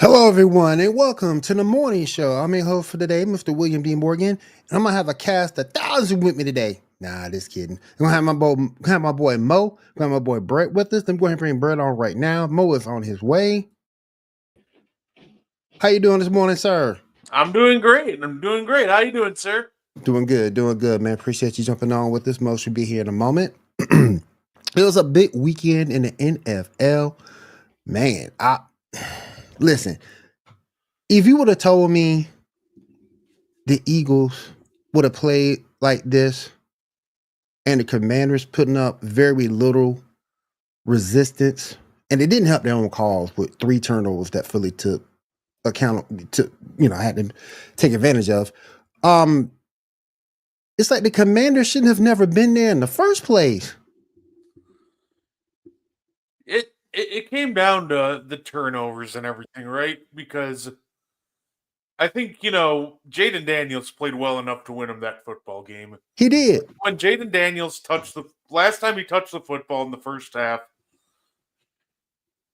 Hello, everyone, and welcome to the morning show. I'm your host for today, Mr. William D. Morgan, and I'm gonna have a cast of thousands with me today. Nah, just kidding. I'm gonna have my boy Mo, gonna have my boy Brett with us. I'm going to bring Brett on right now. Mo is on his way. How you doing this morning, sir? I'm doing great. I'm doing great. How you doing, sir? Doing good, man. Appreciate you jumping on with us. Mo should be here in a moment. It was a big weekend in the NFL. Man, I listen. If you would have told me the Eagles would have played like this and the Commanders putting up very little resistance, and it didn't help their own cause with 3 turnovers that Philly had to take advantage of. Um, it's like the Commanders shouldn't have never been there in the first place. It came down to the turnovers and everything, right? Because I think Jaden Daniels played well enough to win him that football game. He did. When Jaden Daniels touched the last time he touched the football in the first half,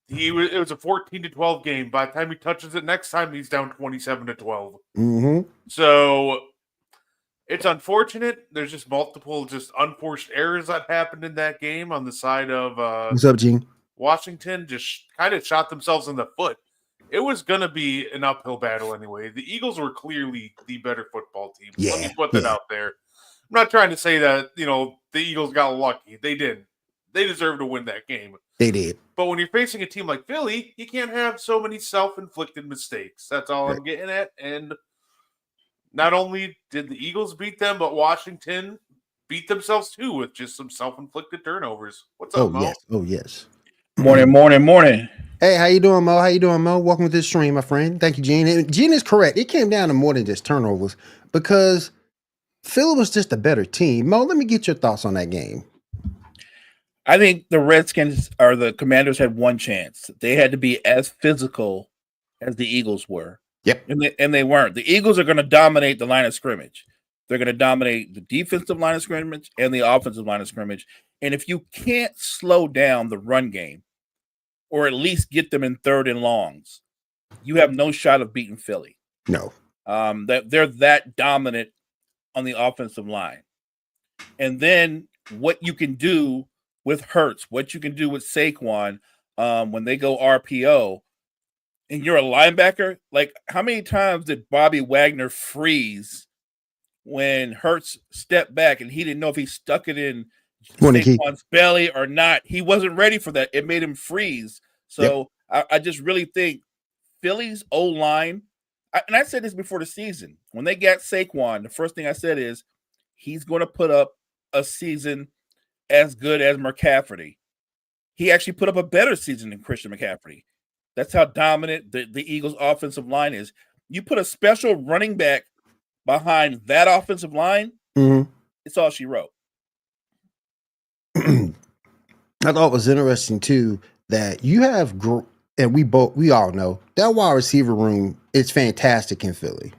it was a 14-12 game. By the time he touches it next time, he's down 27-12. Mm-hmm. So it's unfortunate. There's just multiple unforced errors that happened in that game on the side of What's up, Gene? Washington. Just kind of shot themselves in the foot. It was going to be an uphill battle anyway. The Eagles were clearly the better football team. Yeah, Let me put that out there. I'm not trying to say that, the Eagles got lucky. They didn't. They deserve to win that game. They did. But when you're facing a team like Philly, you can't have so many self-inflicted mistakes. That's all I'm getting at. And not only did the Eagles beat them, but Washington beat themselves too with just some self-inflicted turnovers. What's up, Mo? Yes. Oh, yes. Morning. Hey, how you doing, Mo? Welcome to the stream, my friend. Thank you, Gene. And Gene is correct. It came down to more than just turnovers because Philly was just a better team. Mo, let me get your thoughts on that game. I think the Redskins or the Commanders had one chance. They had to be as physical as the Eagles were. Yep. And they weren't. The Eagles are going to dominate the line of scrimmage. They're going to dominate the defensive line of scrimmage and the offensive line of scrimmage. And if you can't slow down the run game or at least get them in third and longs, you have no shot of beating Philly. No. They're that dominant on the offensive line. And then what you can do with Hurts, what you can do with Saquon when they go RPO, and you're a linebacker, like how many times did Bobby Wagner freeze when Hurts stepped back and he didn't know if he stuck it in Saquon's belly or not? He wasn't ready for that. It made him freeze. So I just really think Philly's O-line, and I said this before the season, when they got Saquon, the first thing I said is he's going to put up a season as good as McCaffrey. He actually put up a better season than Christian McCaffrey. That's how dominant the Eagles' offensive line is. You put a special running back behind that offensive line, it's all she wrote. I thought it was interesting, too, that you have, and we all know, that wide receiver room is fantastic in Philly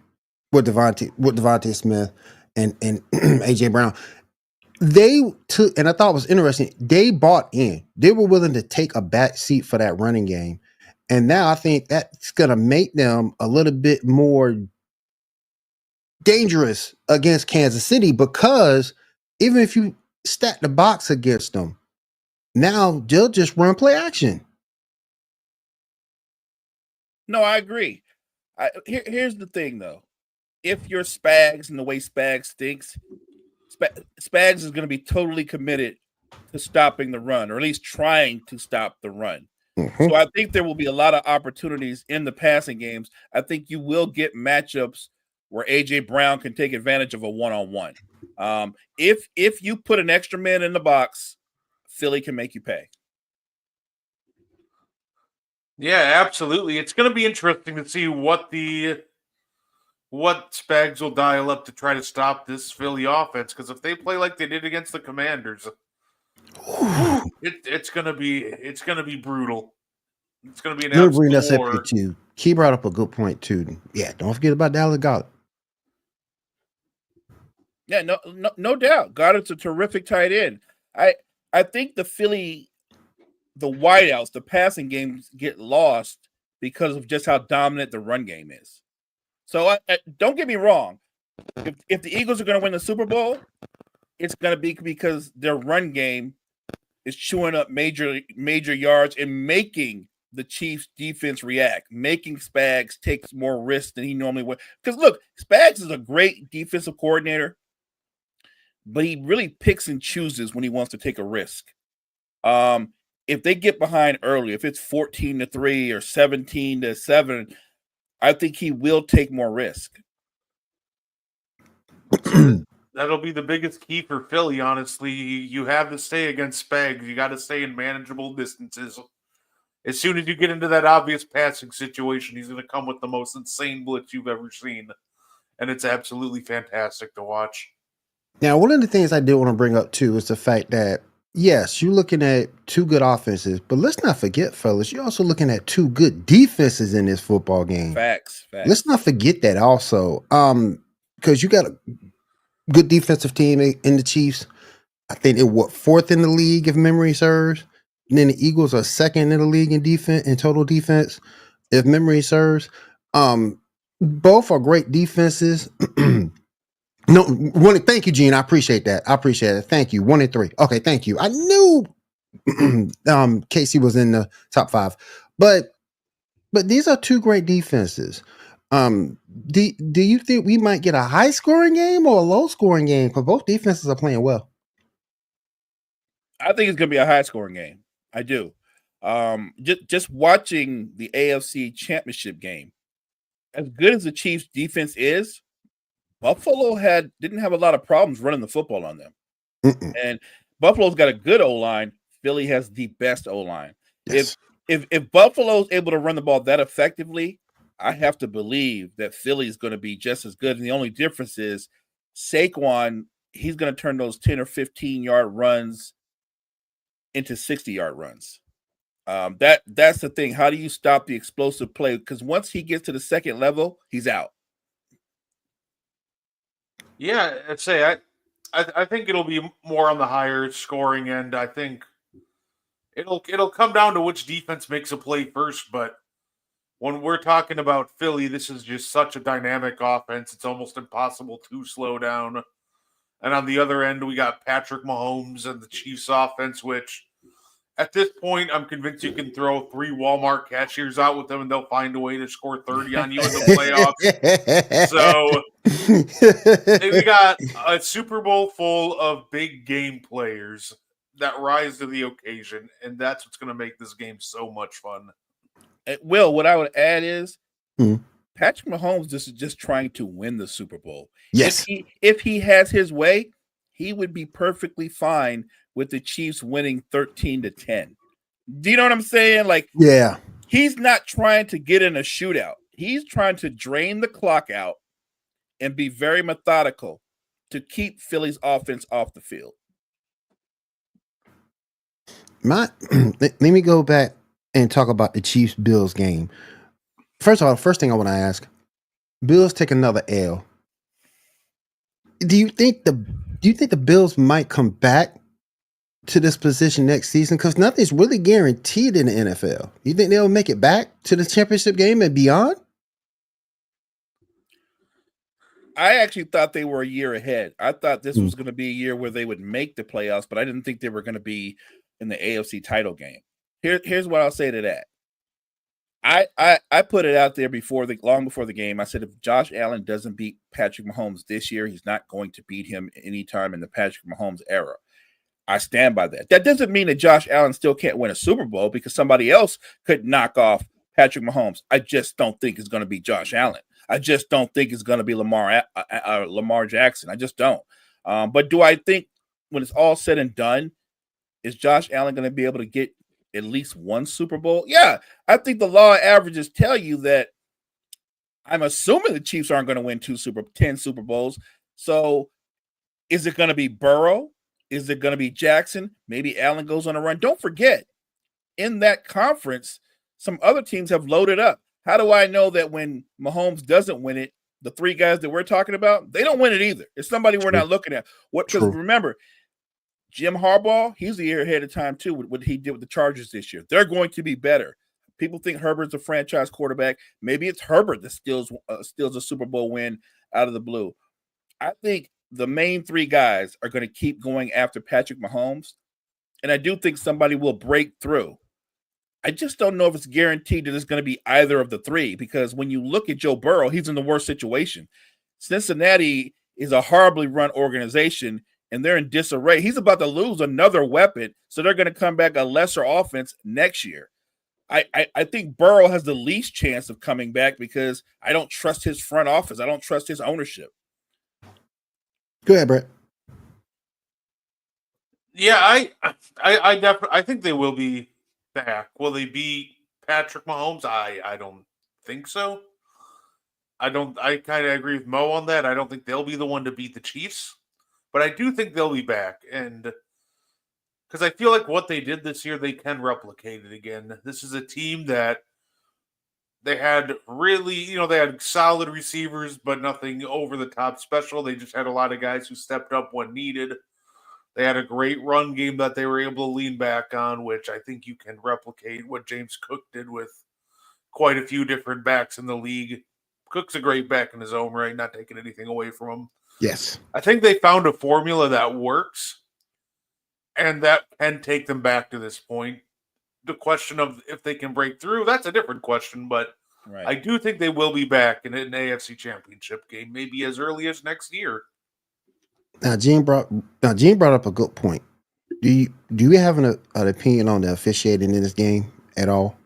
with Devontae Smith and A.J. Brown. They took, and I thought it was interesting, they bought in. They were willing to take a back seat for that running game. And now I think that's going to make them a little bit more dangerous against Kansas City because even if you stack the box against them, now they'll just run play action. No, I agree. Here's the thing, though. If you're Spags and the way Spags thinks, Spags is going to be totally committed to stopping the run, or at least trying to stop the run. So I think there will be a lot of opportunities in the passing games. I think you will get matchups where A.J. Brown can take advantage of a one-on-one. If you put an extra man in the box, Philly can make you pay. Yeah, absolutely. It's going to be interesting to see what Spags will dial up to try to stop this Philly offense. Because if they play like they did against the Commanders, it's going to be brutal. It's going to be an absolute war. Too. He brought up a good point too. Yeah, don't forget about Dallas Goedert. Yeah, no doubt. Goddard's a terrific tight end. I think the wideouts, the passing games get lost because of just how dominant the run game is. So don't get me wrong. If the Eagles are going to win the Super Bowl, it's going to be because their run game is chewing up major yards and making the Chiefs defense react, making Spags take more risks than he normally would. Because look, Spags is a great defensive coordinator, but he really picks and chooses when he wants to take a risk. If they get behind early, if it's 14-3 or 17-7, I think he will take more risk. That'll be the biggest key for Philly, honestly. You have to stay against Spags. You got to stay in manageable distances. As soon as you get into that obvious passing situation, he's going to come with the most insane blitz you've ever seen. And it's absolutely fantastic to watch. Now, one of the things I did want to bring up, too, is the fact that, yes, you're looking at two good offenses, but let's not forget, fellas, you're also looking at two good defenses in this football game. Facts. Let's not forget that also. Because you got a good defensive team in the Chiefs. I think they're fourth in the league, if memory serves. And then the Eagles are second in the league in defense, in total defense, if memory serves. Both are great defenses. No, thank you, Gene. I appreciate that. Thank you. 1-3. Okay, thank you. I knew Casey was in the top 5. But these are two great defenses. Do you think we might get a high scoring game or a low scoring game? Because both defenses are playing well. I think it's gonna be a high scoring game. I do. Just watching the AFC Championship game, as good as the Chiefs defense is, Buffalo didn't have a lot of problems running the football on them. And Buffalo's got a good O-line. Philly has the best O-line. Yes. If Buffalo's able to run the ball that effectively, I have to believe that Philly's going to be just as good. And the only difference is Saquon, he's going to turn those 10 or 15-yard runs into 60-yard runs. That's the thing. How do you stop the explosive play? Because once he gets to the second level, he's out. Yeah, I'd say I think it'll be more on the higher scoring end. I think it'll come down to which defense makes a play first. But when we're talking about Philly, this is just such a dynamic offense. It's almost impossible to slow down. And on the other end, we got Patrick Mahomes and the Chiefs offense, which at this point, I'm convinced you can throw 3 Walmart cashiers out with them and they'll find a way to score 30 on you in the playoffs. So we got a Super Bowl full of big game players that rise to the occasion, and that's what's going to make this game so much fun. Will, what I would add is Patrick Mahomes is just trying to win the Super Bowl. Yes. If he has his way, he would be perfectly fine with the Chiefs winning 13-10. Do you know what I'm saying? Like, yeah, he's not trying to get in a shootout. He's trying to drain the clock out and be very methodical to keep Philly's offense off the field. Let me go back and talk about the Chiefs-Bills game. First of all, first thing I want to ask, Bills take another L. Do you think the Bills might come back to this position next season? Because nothing's really guaranteed in the NFL. You think they'll make it back to the championship game and beyond? I actually thought they were a year ahead. I thought this was going to be a year where they would make the playoffs, but I didn't think they were going to be in the AFC title game. Here's what I'll say to that. I put it out there long before the game. I said, if Josh Allen doesn't beat Patrick Mahomes this year, he's not going to beat him anytime in the Patrick Mahomes era. I stand by that. That doesn't mean that Josh Allen still can't win a Super Bowl because somebody else could knock off Patrick Mahomes. I just don't think it's going to be Josh Allen. I just don't think it's going to be Lamar Jackson. I just don't. But do I think when it's all said and done, is Josh Allen going to be able to get at least one Super Bowl? Yeah, I think the law of averages tell you that. I'm assuming the Chiefs aren't going to win 10 Super Bowls. So is it going to be Burrow? Is it going to be Jackson? Maybe Allen goes on a run. Don't forget, in that conference, some other teams have loaded up. How do I know that when Mahomes doesn't win it, the 3 guys that we're talking about, they don't win it either? It's somebody we're not looking at. Because remember, Jim Harbaugh, he's a year ahead of time too with what he did with the Chargers this year. They're going to be better. People think Herbert's a franchise quarterback. Maybe it's Herbert that steals a Super Bowl win out of the blue. I think the main three guys are going to keep going after Patrick Mahomes, and I do think somebody will break through. I just don't know if it's guaranteed that it's going to be either of the three, because when you look at Joe Burrow, he's in the worst situation. Cincinnati is a horribly run organization, and they're in disarray. He's about to lose another weapon, so they're going to come back a lesser offense next year. I think Burrow has the least chance of coming back because I don't trust his front office. I don't trust his ownership. Go ahead, Brett. Yeah, I definitely I think they will be back. Will they beat Patrick Mahomes? I don't think so. I kind of agree with Mo on that. I don't think they'll be the one to beat the Chiefs, but I do think they'll be back, and because I feel like what they did this year, they can replicate it again. This is a team that they had really, they had solid receivers, but nothing over the top special. They just had a lot of guys who stepped up when needed. They had a great run game that they were able to lean back on, which I think you can replicate what James Cook did with quite a few different backs in the league. Cook's a great back in his own right, not taking anything away from him. Yes. I think they found a formula that works, and that can take them back to this point. The question of if they can break through, that's a different question, but Right. I do think they will be back in an AFC championship game, maybe as early as next year. Now, Gene brought up a good point. Do you have an opinion on the officiating in this game at all?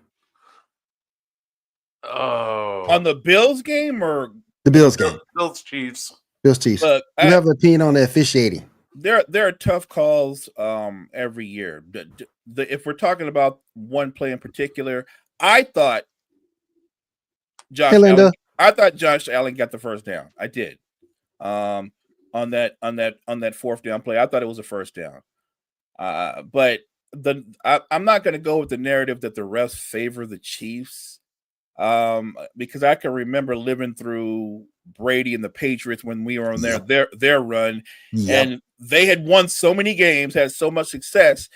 Oh, On the Bills game or The Bills game? Bills Chiefs. Bills Chiefs. Look, you have an opinion on the officiating? There are tough calls every year. If we're talking about one play in particular, I thought Josh Allen got the first down. I did. On that fourth down play, I thought it was a first down. But I'm not going to go with the narrative that the refs favor the Chiefs, because I can remember living through Brady and the Patriots when we were on their run, and they had won so many games, had so much success.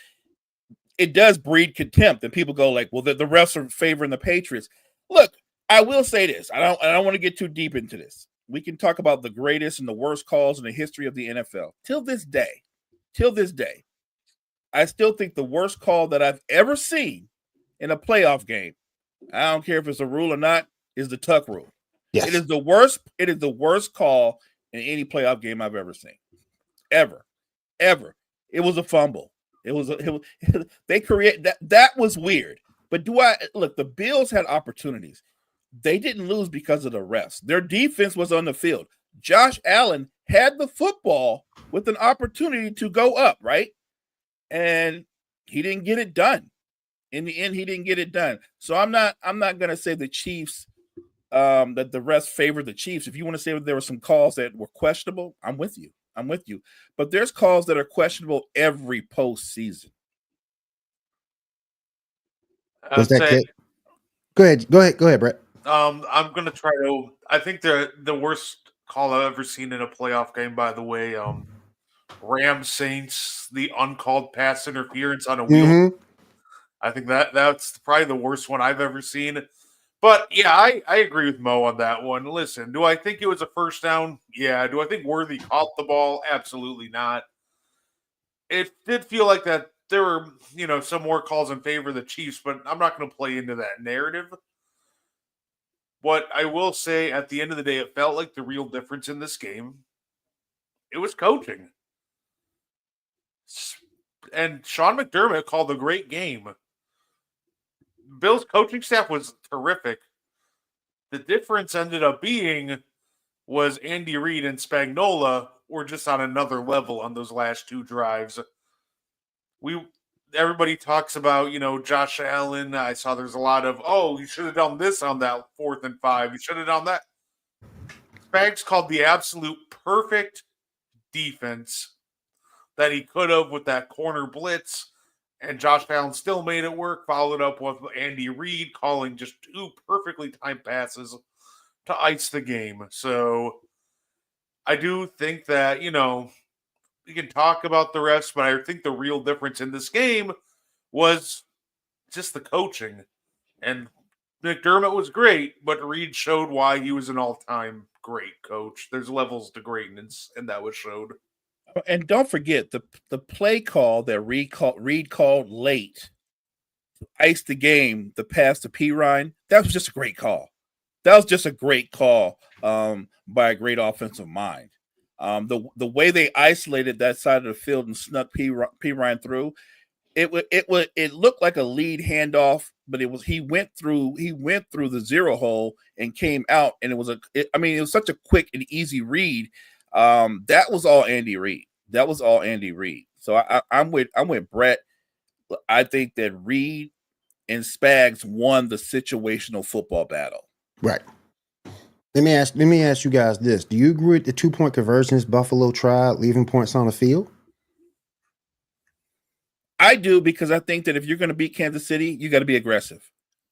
It does breed contempt, and people go like, "Well, the refs are favoring the Patriots." Look, I will say this: I don't want to get too deep into this. We can talk about the greatest and the worst calls in the history of the NFL. Till this day, I still think the worst call that I've ever seen in a playoff game, I don't care if it's a rule or not, is the tuck rule. Yes. It is the worst. It is the worst call in any playoff game I've ever seen, ever. It was a fumble. They create that. That was weird. But look? The Bills had opportunities. They didn't lose because of the refs. Their defense was on the field. Josh Allen had the football with an opportunity to go up, right? And he didn't get it done. In the end, he didn't get it done. So I'm not going to say the Chiefs, that the refs favor the Chiefs. If you want to say that there were some calls that were questionable, I'm with you. But there's calls that are questionable every postseason. Was that good? Go ahead, Brett. I'm gonna try to. I think the worst call I've ever seen in a playoff game. By the way, Rams Saints, the uncalled pass interference on a wheel. Mm-hmm. I think that's probably the worst one I've ever seen. But yeah, I agree with Mo on that one. Listen, do I think it was a first down? Yeah. Do I think Worthy caught the ball? Absolutely not. It did feel like that there were, some more calls in favor of the Chiefs, but I'm not going to play into that narrative. What I will say, at the end of the day, it felt like the real difference in this game, it was coaching. And Sean McDermott called a great game. Bill's coaching staff was terrific. The difference ended up being was Andy Reid and Spagnuolo were just on another level on those last two drives. Everybody talks about, Josh Allen. I saw there's a lot of, you should have done this on that 4th and 5. You should have done that. Spags called the absolute perfect defense that he could have with that corner blitz, and Josh Allen still made it work, followed up with Andy Reid calling just 2 perfectly timed passes to ice the game. So I do think that, we can talk about the rest, but I think the real difference in this game was just the coaching. And McDermott was great, but Reed showed why he was an all-time great coach. There's levels to greatness, and that was showed. And don't forget the play call that Reed called late to ice the game, the pass to P Ryan. That was just a great call. That was just a great call by a great offensive mind. The way they isolated that side of the field and snuck P Ryan through, it looked like a lead handoff, but he went through the zero hole and came out, and it was such a quick and easy read. That was all Andy Reid. So I'm with Brett. I think that Reid and Spags won the situational football battle. Right. Let me ask you guys this. Do you agree with the 2-point conversions Buffalo tried, leaving points on the field? I do, because I think that if you're going to beat Kansas City, you got to be aggressive.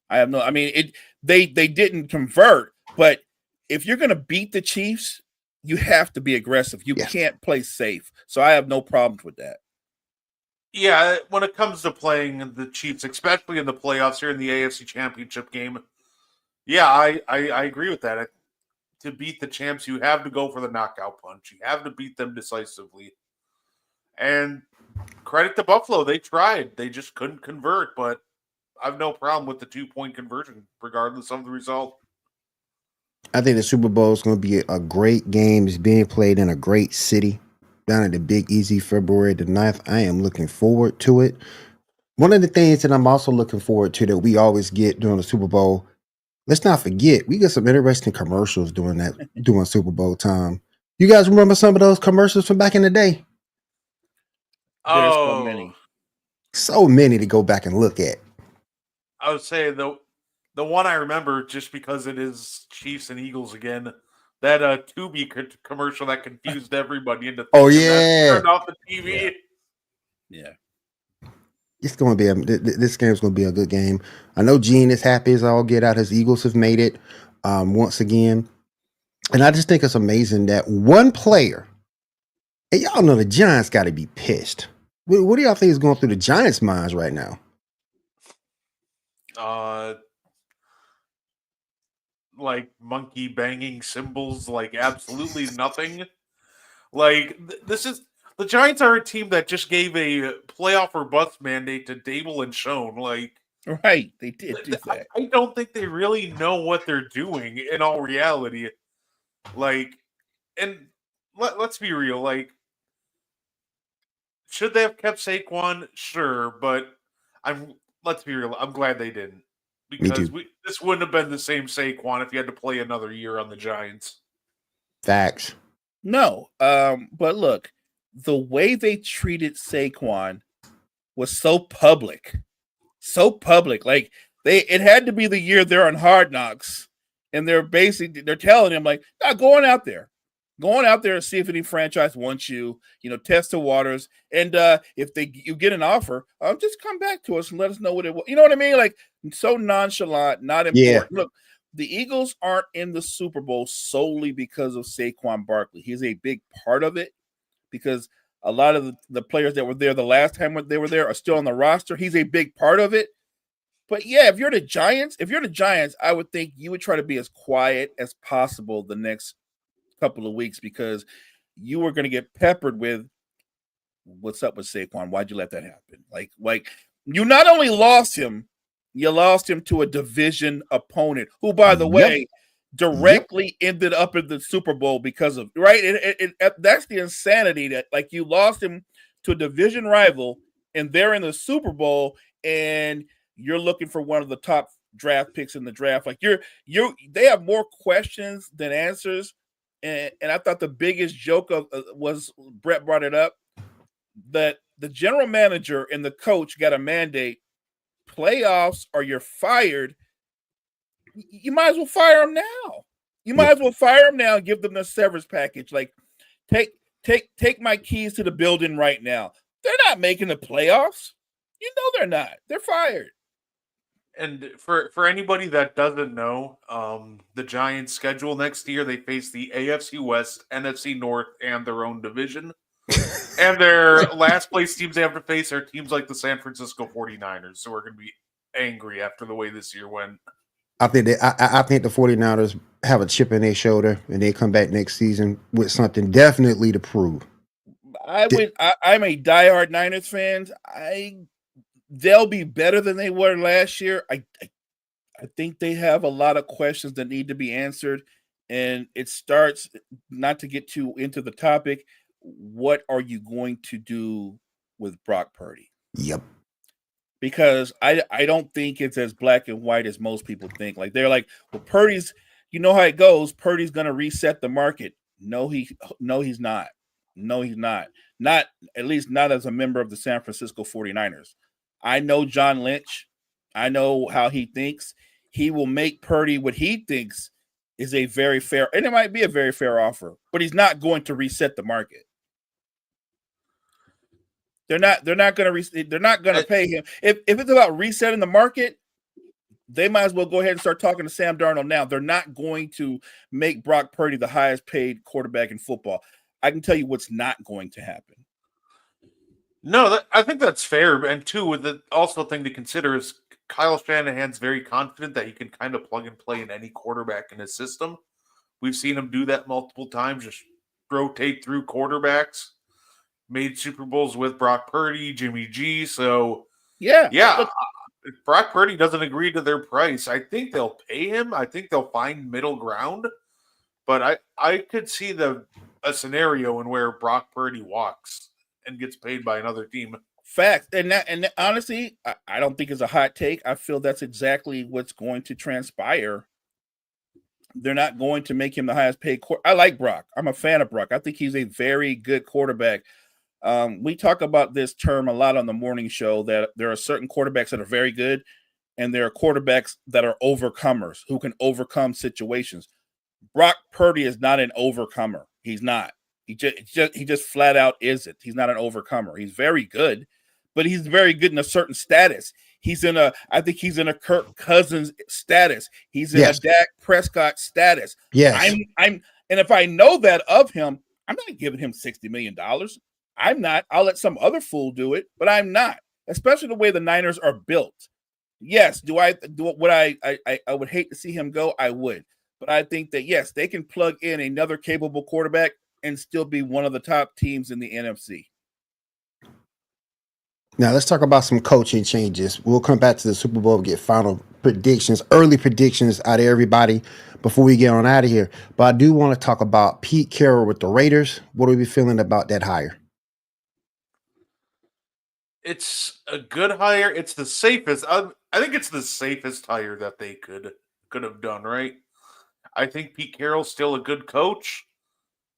They didn't convert, but if you're going to beat the Chiefs, you have to be aggressive. You can't play safe. So I have no problems with that. Yeah, when it comes to playing the Chiefs, especially in the playoffs here in the AFC Championship game, yeah, I agree with that. To beat the champs, you have to go for the knockout punch. You have to beat them decisively. And credit to Buffalo, they tried. They just couldn't convert, but I have no problem with the 2-point conversion, regardless of the result. I think the Super Bowl is going to be a great game. It's being played in a great city down at the Big Easy, February the 9th. I am looking forward to it. One of the things that I'm also looking forward to that we always get during the Super Bowl, let's not forget, we get some interesting commercials during Super Bowl time. You guys remember some of those commercials from back in the day? There's so many. So many to go back and look at. I would say the one I remember, just because it is Chiefs and Eagles again, that Tubi commercial that confused everybody into thinking that turned off the TV. Yeah. It's going to be this game's going to be a good game. I know Gene is happy as all get out. His Eagles have made it once again, and I just think it's amazing that one player. And y'all know the Giants got to be pissed. What do y'all think is going through the Giants' minds right now? Like monkey banging symbols, like absolutely nothing. Like the Giants are a team that just gave a playoff or bust mandate to Dable and Schoen. Like, right, they did do that. I don't think they really know what they're doing in all reality. Like, and let's be real. Like, should they have kept Saquon? Sure, but let's be real. I'm glad they didn't, because this wouldn't have been the same Saquon if you had to play another year on the Giants. Facts. No, but look, the way they treated Saquon was so public. Like it had to be the year they're on Hard Knocks, and they're telling him like, nah, going out there and see if any franchise wants you. Test the waters, and if you get an offer, just come back to us and let us know what it was. You know what I mean? Like, so nonchalant, not important. Yeah. Look, the Eagles aren't in the Super Bowl solely because of Saquon Barkley. He's a big part of it, because a lot of the players that were there the last time they were there are still on the roster. He's a big part of it. But yeah, if you're the Giants, I would think you would try to be as quiet as possible the next couple of weeks, because you were going to get peppered with, what's up with Saquon? Why'd you let that happen? Like you not only lost him, you lost him to a division opponent who, by the way, directly ended up in the Super Bowl because of, right? That's the insanity, that like you lost him to a division rival and they're in the Super Bowl and you're looking for one of the top draft picks in the draft. Like they have more questions than answers. And I thought the biggest joke was, Brett brought it up, that the general manager and the coach got a mandate: playoffs or you're fired. You might as well fire them now. You might as well fire them now and give them the severance package. Like, take my keys to the building right now. They're not making the playoffs. You know they're not. They're fired. And for anybody that doesn't know, the Giants' schedule next year, they face the AFC West, NFC North, and their own division. And their last place teams they have to face are teams like the San Francisco 49ers. So we're going to be angry after the way this year went. I think I think the 49ers have a chip in their shoulder and they come back next season with something definitely to prove. I'm a diehard Niners fan. They'll be better than they were last year. I think they have a lot of questions that need to be answered. And it starts, not to get too into the topic, what are you going to do with Brock Purdy? Yep. Because I don't think it's as black and white as most people think. Like they're like, well, Purdy's, you know how it goes. Purdy's going to reset the market. No, he's not. No, he's not. Not, at least not as a member of the San Francisco 49ers. I know John Lynch. I know how he thinks. He will make Purdy what he thinks is a very fair, and it might be a very fair offer, but he's not going to reset the market. They're not going to pay him. If it's about resetting the market, they might as well go ahead and start talking to Sam Darnold now. They're not going to make Brock Purdy the highest paid quarterback in football. I can tell you what's not going to happen. No, I think that's fair. And two, with the also thing to consider is Kyle Shanahan's very confident that he can kind of plug and play in any quarterback in his system. We've seen him do that multiple times, just rotate through quarterbacks. Made Super Bowls with Brock Purdy, Jimmy G. So, yeah. If Brock Purdy doesn't agree to their price, I think they'll pay him. I think they'll find middle ground. But I could see a scenario in where Brock Purdy walks and gets paid by another team. Fact. And honestly, I don't think it's a hot take. I feel that's exactly what's going to transpire. They're not going to make him the highest paid. I like Brock. I'm a fan of Brock. I think he's a very good quarterback. We talk about this term a lot on the morning show, that there are certain quarterbacks that are very good, and there are quarterbacks that are overcomers who can overcome situations. Brock Purdy is not an overcomer. He's not. He just flat out isn't. He's not an overcomer. He's very good, but he's very good in a certain status. I think he's in a Kirk Cousins status. He's in a Dak Prescott status. Yes. And if I know that of him, I'm not giving him $60 million. I'm not. I'll let some other fool do it, but I'm not. Especially the way the Niners are built. Yes, would I would hate to see him go? I would. But I think that, yes, they can plug in another capable quarterback and still be one of the top teams in the NFC. Now let's talk about some coaching changes. We'll come back to the Super Bowl, get final predictions, early predictions out of everybody before we get on out of here. But I do want to talk about Pete Carroll with the Raiders. What are we feeling about that hire? It's a good hire. It's the safest. I think it's the safest hire that they could have done, right? I think Pete Carroll's still a good coach.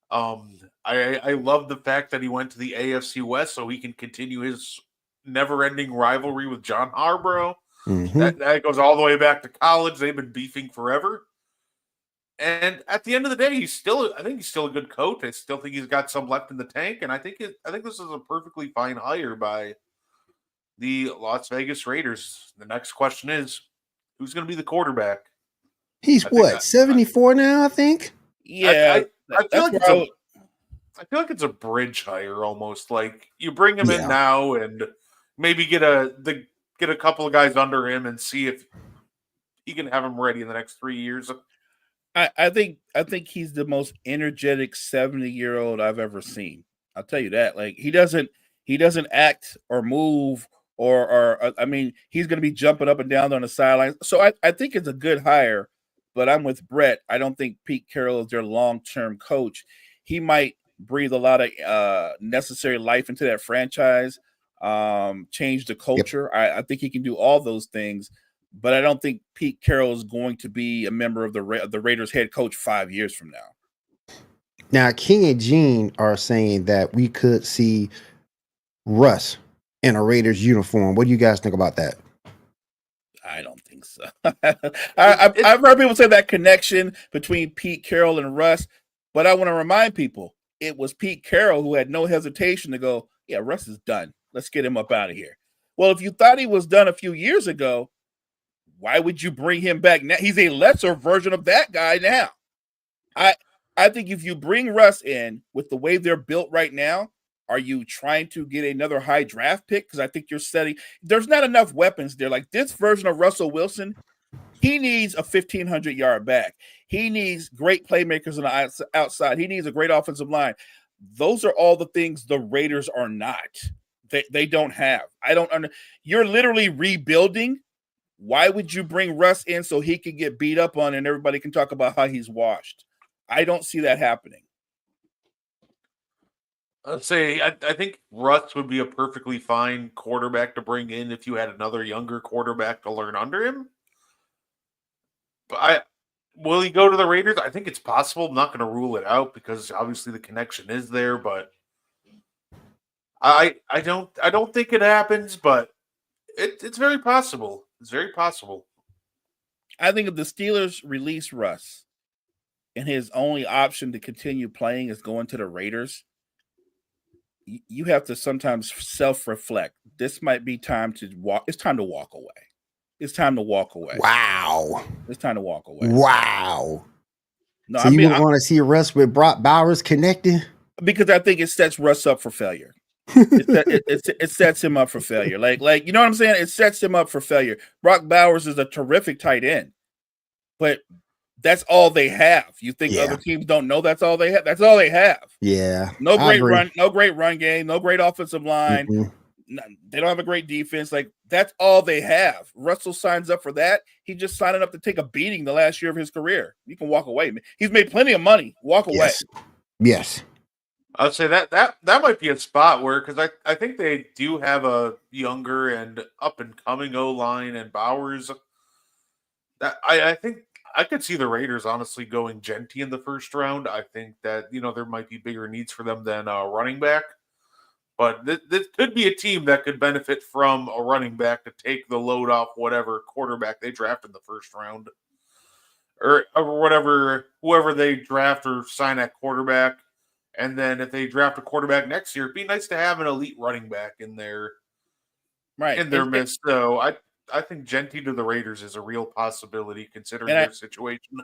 I love the fact that he went to the AFC West so he can continue his never-ending rivalry with John Harbaugh. Mm-hmm. That goes all the way back to college. They've been beefing forever. And at the end of the day, I think he's still a good coach. I still think he's got some left in the tank, and I think this is a perfectly fine hire by the Las Vegas Raiders. The next question is, who's going to be the quarterback? He's 74 now, I think? Yeah. I feel like it's a bridge hire almost. Like you bring him in now and maybe get a couple of guys under him and see if he can have him ready in the next 3 years. I think he's the most energetic 70-year-old I've ever seen. I'll tell you that. Like he doesn't act or move or I mean, he's going to be jumping up and down on the sidelines. So I think it's a good hire, but I'm with Brett. I don't think Pete Carroll is their long-term coach. He might breathe a lot of necessary life into that franchise, change the culture. Yep. I think he can do all those things, but I don't think Pete Carroll is going to be a member of the Raiders head coach 5 years from now. Now, King and Gene are saying that we could see Russ in a Raiders uniform. What do you guys think about that? I don't think so. I've heard people say that connection between Pete Carroll and Russ, but I want to remind people it was Pete Carroll who had no hesitation to go, yeah, Russ is done. Let's get him up out of here. Well, if you thought he was done a few years ago, why would you bring him back now? He's a lesser version of that guy now. I think if you bring Russ in with the way they're built right now, Are you trying to get another high draft pick? Because I think you're setting. There's not enough weapons there. Like this version of Russell Wilson, he needs a 1,500-yard back. He needs great playmakers on the outside. He needs a great offensive line. Those are all the things the Raiders are not. They don't have. I don't under. You're literally rebuilding. Why would you bring Russ in so he can get beat up on and everybody can talk about how he's washed? I don't see that happening. I'd say I think Russ would be a perfectly fine quarterback to bring in if you had another younger quarterback to learn under him. But will he go to the Raiders? I think it's possible. I'm not going to rule it out because obviously the connection is there, but I don't think it happens, but it's very possible. It's very possible. I think if the Steelers release Russ and his only option to continue playing is going to the Raiders, you have to sometimes self-reflect. This might be time to walk. It's time to walk away. It's time to walk away. Wow. It's time to walk away. Wow. No, So you wouldn't want to see Russ with Brock Bowers connecting? Because I think it sets Russ up for failure. It sets him up for failure. Like you know what I'm saying? It sets him up for failure. Brock Bowers is a terrific tight end, but that's all they have. You think other teams don't know that's all they have? That's all they have. Yeah. No great run game, no great offensive line. Mm-hmm. They don't have a great defense. Like that's all they have. Russell signs up for that. He just signed up to take a beating the last year of his career. You can walk away. He's made plenty of money. Walk away. Yes. I'd say that might be a spot where, because I think they do have a younger and up and coming O line and Bowers. That I think I could see the Raiders honestly going Genty in the first round. I think that there might be bigger needs for them than a running back, but this could be a team that could benefit from a running back to take the load off whatever quarterback they draft in the first round, or whatever whoever they draft or sign at quarterback. And then if they draft a quarterback next year, it'd be nice to have an elite running back in there, in their midst. So I think Genty to the Raiders is a real possibility considering their situation.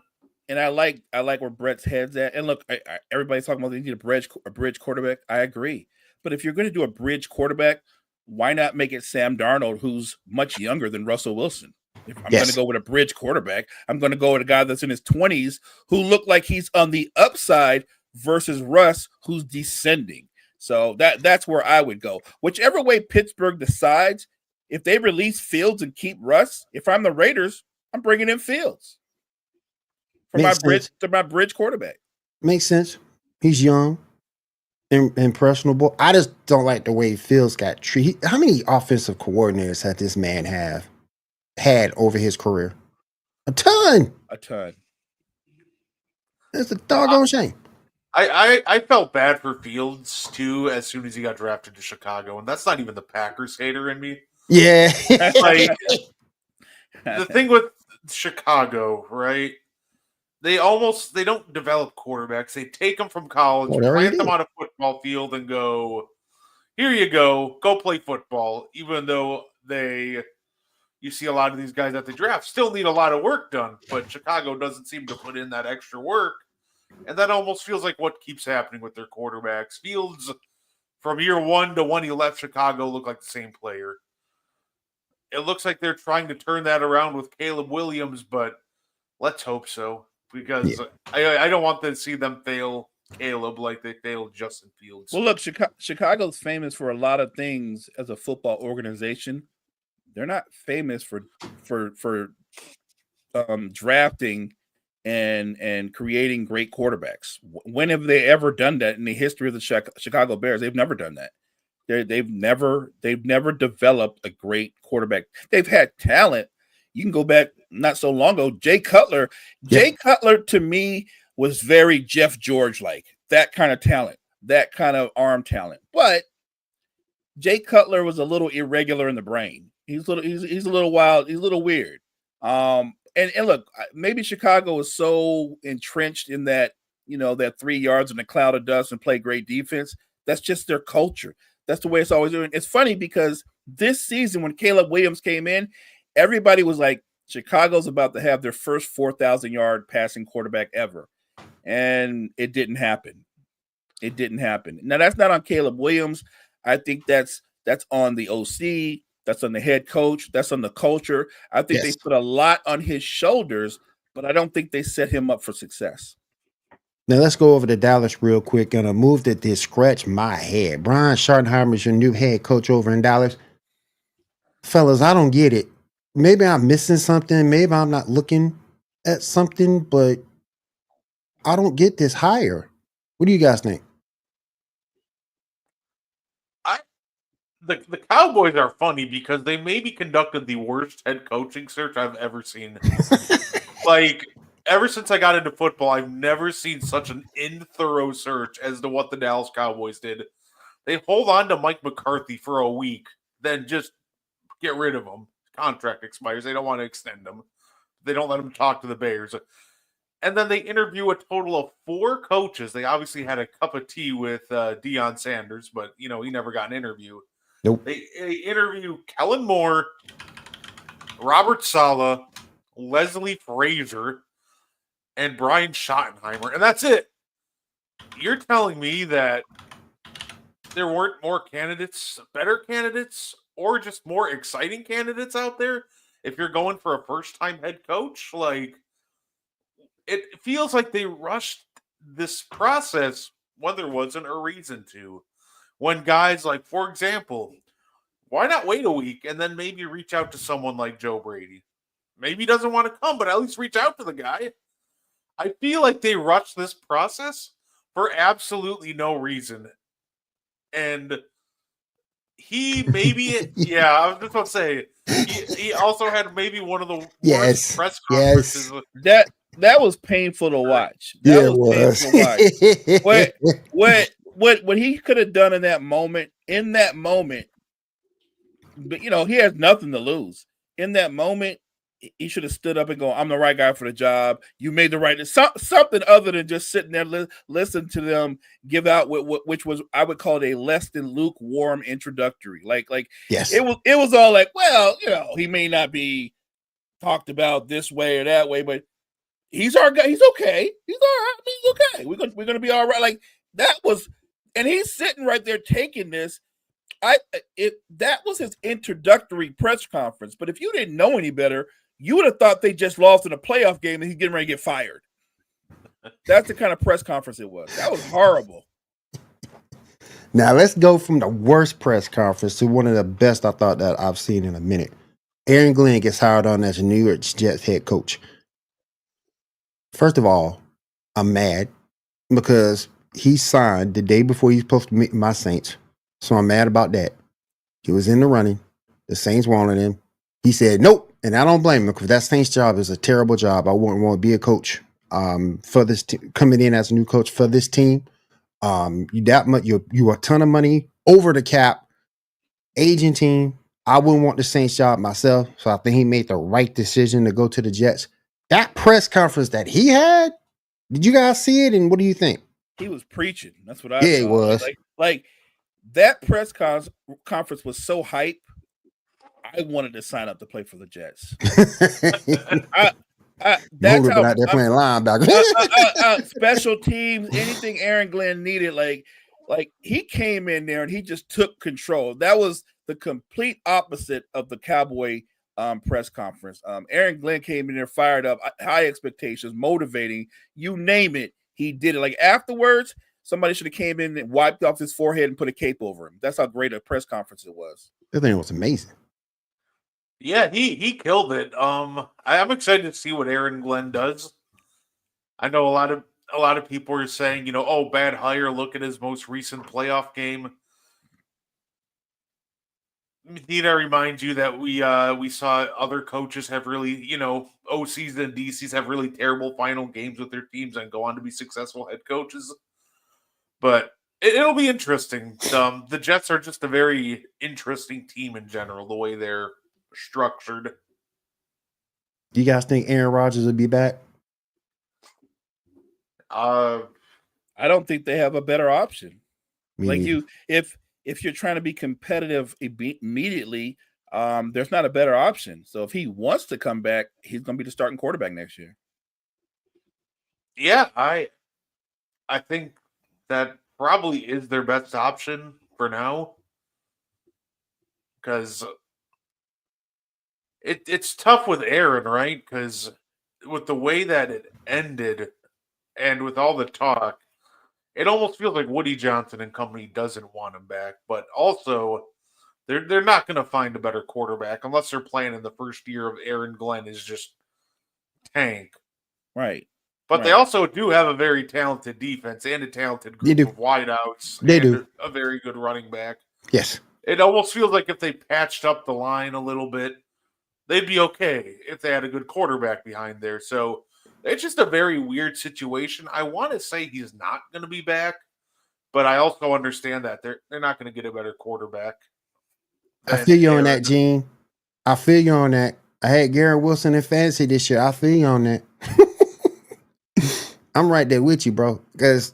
And I like where Brett's head's at. And look, everybody's talking about they need a bridge quarterback. I agree, but if you're going to do a bridge quarterback, why not make it Sam Darnold, who's much younger than Russell Wilson? If I'm going to go with a bridge quarterback, I'm going to go with a guy that's in his 20s who look like he's on the upside versus Russ, who's descending. So that's where I would go. Whichever way Pittsburgh decides, if they release Fields and keep Russ, if I'm the Raiders, I'm bringing in Fields for my bridge quarterback. Makes sense. He's young and impressionable. I just don't like the way Fields got treated. How many offensive coordinators had this man had over his career? A ton. It's a doggone shame. I felt bad for Fields too as soon as he got drafted to Chicago, and that's not even the Packers hater in me. Yeah. Like the thing with Chicago, right? They don't develop quarterbacks. They take them from college, plant them on a football field, and go, here you go play football. Even though you see a lot of these guys that they draft still need a lot of work done, but Chicago doesn't seem to put in that extra work. And that almost feels like what keeps happening with their quarterbacks. Fields, from year one to when he left Chicago, looked like the same player. It looks like they're trying to turn that around with Caleb Williams, but let's hope so. Because I don't want to see them fail Caleb like they failed Justin Fields. Well, look, Chicago's famous for a lot of things as a football organization. They're not famous for drafting and creating great quarterbacks. When have they ever done that in the history of the Chicago Bears? They've never done that. They've never developed a great quarterback. They've had talent. You can go back not so long ago. Jay Cutler. Jay Cutler to me was very Jeff George like, that kind of talent, that kind of arm talent. But Jay Cutler was a little irregular in the brain. He's a little wild. He's a little weird. And look, maybe Chicago is so entrenched in that, that 3 yards in a cloud of dust and play great defense. That's just their culture. That's the way it's always doing. It's funny because this season when Caleb Williams came in, everybody was like, Chicago's about to have their first 4,000-yard passing quarterback ever. And it didn't happen. It didn't happen. Now that's not on Caleb Williams. I think that's on the OC. That's on the head coach. That's on the culture. I think they put a lot on his shoulders, but I don't think they set him up for success. Now let's go over to Dallas real quick and a move that did scratch my head. Brian Schottenheimer is your new head coach over in Dallas. Fellas, I don't get it. Maybe I'm missing something. Maybe I'm not looking at something, but I don't get this hire. What do you guys think? The Cowboys are funny because they maybe conducted the worst head coaching search I've ever seen. Like, ever since I got into football, I've never seen such an thorough search as to what the Dallas Cowboys did. They hold on to Mike McCarthy for a week, then just get rid of him. Contract expires. They don't want to extend him. They don't let him talk to the Bears. And then they interview a total of 4 coaches. They obviously had a cup of tea with Deion Sanders, but, he never got an interview. Nope. They interview Kellen Moore, Robert Saleh, Leslie Frazier, and Brian Schottenheimer, and that's it. You're telling me that there weren't more candidates, better candidates, or just more exciting candidates out there if you're going for a first-time head coach? Like, it feels like they rushed this process when there wasn't a reason to. When guys like, for example, why not wait a week and then maybe reach out to someone like Joe Brady? Maybe he doesn't want to come, but at least reach out to the guy. I feel like they rushed this process for absolutely no reason. And he maybe, yeah, I was just about to say, he also had maybe one of the worst press conferences. That was painful to watch. That was painful to watch. What he could have done in that moment, but he has nothing to lose. In that moment, he should have stood up and go, "I'm the right guy for the job. You made the right something other than just sitting there listen to them give out which was, I would call it, a less than lukewarm introductory. Like yes, it was all like, well, he may not be talked about this way or that way, but he's our guy. He's okay. He's all right. He's okay. We're gonna be all right. Like that was, and he's sitting right there taking this. That was his introductory press conference. But if you didn't know any better, you would have thought they just lost in a playoff game and he's getting ready to get fired. That's the kind of press conference it was. That was horrible. Now let's go from the worst press conference to one of the best I thought that I've seen in a minute. Aaron Glenn gets hired on as a New York Jets head coach. First of all, I'm mad because he signed the day before he's supposed to meet my Saints. So I'm mad about that. He was in the running. The Saints wanted him. He said, nope. And I don't blame him because that Saints job is a terrible job. I wouldn't want to be a coach for this coming in as a new coach for this team. You a ton of money over the cap, aging team. I wouldn't want the Saints job myself. So I think he made the right decision to go to the Jets. That press conference that he had, did you guys see it? And what do you think? He was preaching. That's what I saw. It was. Like that press conference was so hype. I wanted to sign up to play for the Jets. That's how out there playing linebacker. Special teams, anything Aaron Glenn needed. Like he came in there and he just took control. That was the complete opposite of the Cowboy press conference. Aaron Glenn came in there fired up, high expectations, motivating. You name it, he did it. Like afterwards, somebody should have came in and wiped off his forehead and put a cape over him. That's how great a press conference it was. The thing was amazing. Yeah, he killed it. I'm excited to see what Aaron Glenn does. I know a lot of people are saying, oh, bad hire. Look at his most recent playoff game. Need I remind you that we saw other coaches have really, OCs and DCs have really terrible final games with their teams and go on to be successful head coaches. But it'll be interesting. The Jets are just a very interesting team in general, the way they're structured. Do you guys think Aaron Rodgers will be back? I don't think they have a better option. If you're trying to be competitive immediately, there's not a better option. So if he wants to come back, he's going to be the starting quarterback next year. Yeah, I think that probably is their best option for now. Because it's tough with Aaron, right? Because with the way that it ended and with all the talk, it almost feels like Woody Johnson and company doesn't want him back. But also, they're not going to find a better quarterback unless they're playing in the first year of Aaron Glenn is just tank. Right. But they also do have a very talented defense and a talented They group do. of wideouts They and do. a very good running back. Yes. It almost feels like if they patched up the line a little bit, they'd be okay if they had a good quarterback behind there. So it's just a very weird situation. I want to say he's not going to be back, but I also understand that they're not going to get a better quarterback. I feel you Aaron. on that, Gene. I feel you on that. I had Garrett Wilson in fantasy this year. I feel you on that. I'm right there with you, bro. Because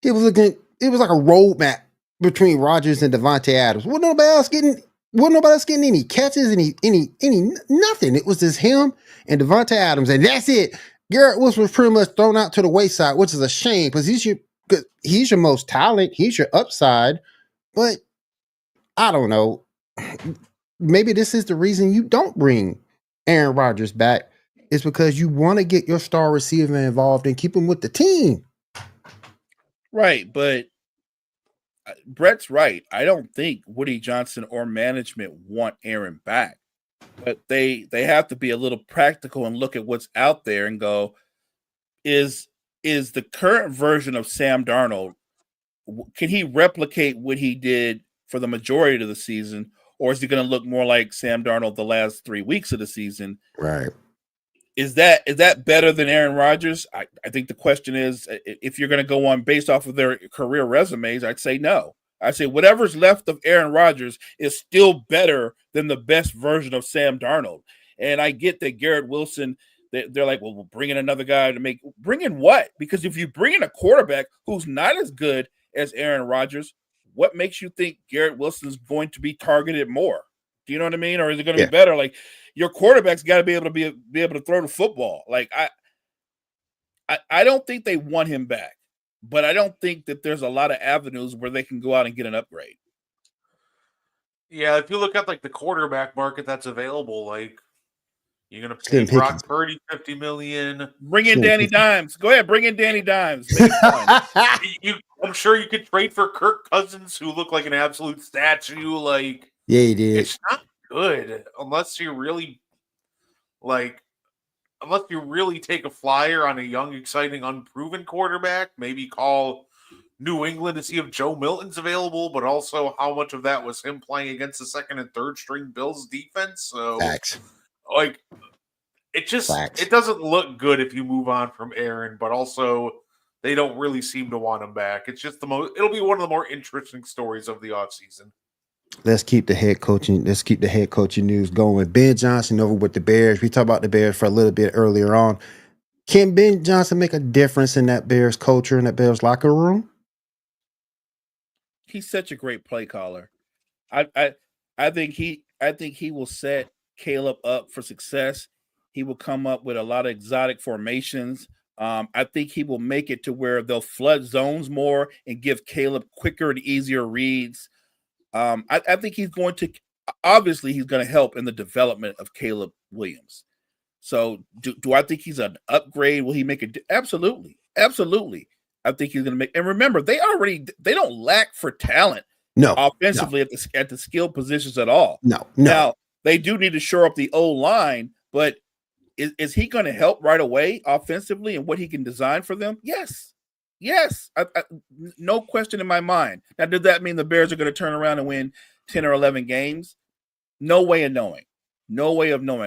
it was like a roadmap between Rodgers and Devontae Adams. Wasn't nobody else getting any catches, any nothing. It was just him and Devontae Adams, and that's it. Garrett Wilson was pretty much thrown out to the wayside, which is a shame because he's your most talent, he's your upside, but I don't know. Maybe this is the reason you don't bring Aaron Rodgers back. It's because you want to get your star receiver involved and keep him with the team. Right, but Brett's right. I don't think Woody Johnson or management want Aaron back. But they have to be a little practical and look at what's out there and go, is the current version of Sam Darnold, can he replicate what he did for the majority of the season, or is he going to look more like Sam Darnold the last 3 weeks of the season? Right. Is that better than Aaron Rodgers? I think the question is, if you're going to go on based off of their career resumes, I'd say no. I say whatever's left of Aaron Rodgers is still better than the best version of Sam Darnold. And I get that Garrett Wilson, they're like, well, we'll bring in another guy to bring in what? Because if you bring in a quarterback who's not as good as Aaron Rodgers, what makes you think Garrett Wilson is going to be targeted more? Do you know what I mean? Or is it going to be better? Like, your quarterback's got to be able to be able to throw the football. Like, I don't think they want him back, but I don't think that there's a lot of avenues where they can go out and get an upgrade. Yeah, if you look at like the quarterback market that's available, like you're gonna pay Brock Purdy $50 million. Bring in Danny Dimes. Go ahead, bring in Danny Dimes. Make it fun. I'm sure you could trade for Kirk Cousins, who looked like an absolute statue. Like, yeah, he did. It's not good unless you really take a flyer on a young, exciting, unproven quarterback. Maybe call New England to see if Joe Milton's available, but also how much of that was him playing against the second and third string Bills defense. So, it doesn't look good if you move on from Aaron, but also they don't really seem to want him back. It's just it'll be one of the more interesting stories of the offseason. Let's keep the head coaching news going. Ben Johnson over with the Bears. We talked about the Bears for a little bit earlier on. Can Ben Johnson make a difference in that Bears culture, in that Bears locker room? He's such a great play caller. I think he will set Caleb up for success. He will come up with a lot of exotic formations. I think he will make it to where they'll flood zones more and give Caleb quicker and easier reads. I think he's going to help in the development of Caleb Williams. So do I think he's an upgrade? Will he make it? Absolutely. Absolutely. I think he's going to make, and remember, they don't lack for talent. No, offensively at the skill positions at all. No. Now they do need to shore up the O-line, but is he going to help right away offensively and what he can design for them? Yes. No question in my mind. Now, did that mean the Bears are going to turn around and win 10 or 11 games? No way of knowing.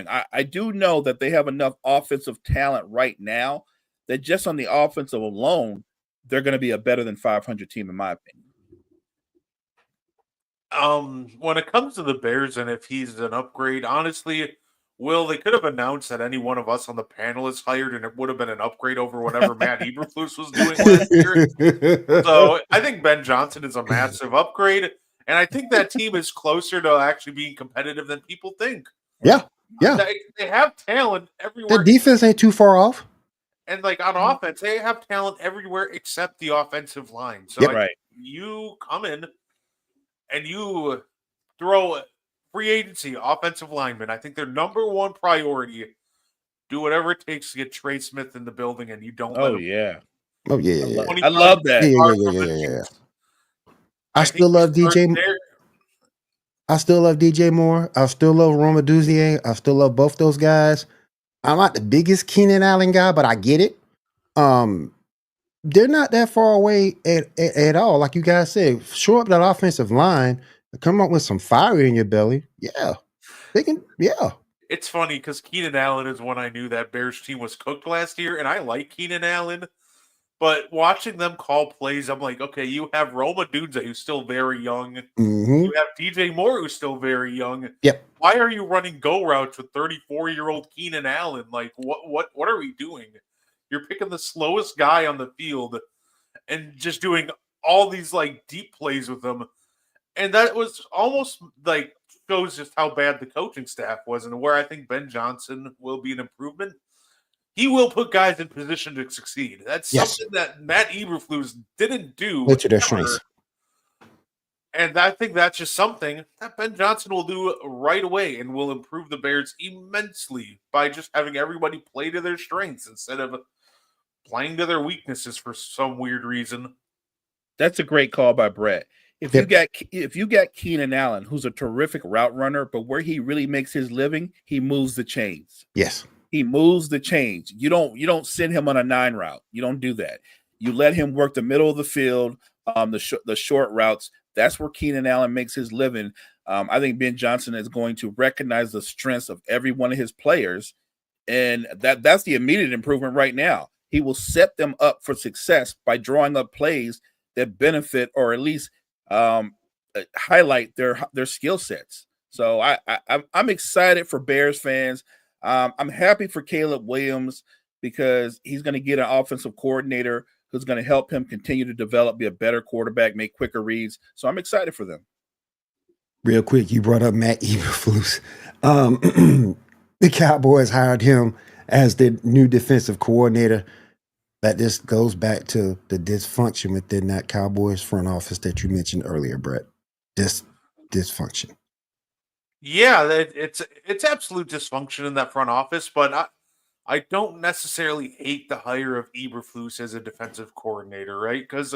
I do know that they have enough offensive talent right now that just on the offensive alone, they're going to be a better than 500 team, in my opinion. When it comes to the Bears and if he's an upgrade, honestly, they could have announced that any one of us on the panel is hired, and it would have been an upgrade over whatever Matt Eberflus was doing last year. So I think Ben Johnson is a massive upgrade, and I think that team is closer to actually being competitive than people think. Yeah. They have talent everywhere. The defense ain't too far off. And like on offense, they have talent everywhere except the offensive line. So Yep. Right. you come in and you throw free agency offensive linemen. I think their number one priority. Do whatever it takes to get Trey Smith in the building, and you don't let Oh him yeah. Oh yeah, yeah, I love yeah, that. yeah, far yeah, from yeah, the yeah, yeah. Chiefs. I I think still you love start DJ. there. I still love DJ Moore. I still love Roma Duzier. I still love both those guys. I'm not the biggest Keenan Allen guy, but I get it. Um, they're not that far away at all. Like you guys said, shore up that offensive line, come up with some fire in your belly. Yeah, they can. Yeah, It's funny because Keenan Allen is when I knew that Bears team was cooked last year, and I like Keenan Allen. But watching them call plays, I'm like, okay, you have Roma Dunza, who's still very young. mm-hmm. You have DJ Moore, who's still very young. Yep. Why are you running go routes with 34-year-old Keenan Allen? Like, what are we doing? You're picking the slowest guy on the field and just doing all these like deep plays with him. And that was almost like shows just how bad the coaching staff was, and where I think Ben Johnson will be an improvement. He will put guys in position to succeed. That's Yes. something that Matt Eberflus didn't do Play to their ever. strengths. And I think that's just something that Ben Johnson will do right away and will improve the Bears immensely by just having everybody play to their strengths instead of playing to their weaknesses for some weird reason. That's a great call by Brett. If Yep. you got Keenan Allen, who's a terrific route runner, but where he really makes his living, he moves the chains. Yes. He moves the chains. You don't send him on a 9 route. You don't do that. You let him work the middle of the field, the short routes. That's where Keenan Allen makes his living. I think Ben Johnson is going to recognize the strengths of every one of his players, and that's the immediate improvement right now. He will set them up for success by drawing up plays that benefit or at least highlight their skill sets. So I'm excited for Bears fans. I'm happy for Caleb Williams because he's going to get an offensive coordinator who's going to help him continue to develop, be a better quarterback, make quicker reads. So I'm excited for them. Real quick, you brought up Matt Eberflus. The Cowboys hired him as the new defensive coordinator. That just goes back to the dysfunction within that Cowboys front office that you mentioned earlier, Brett. Just dysfunction. Yeah, it's absolute dysfunction in that front office, but I don't necessarily hate the hire of Eberflus as a defensive coordinator, right? Because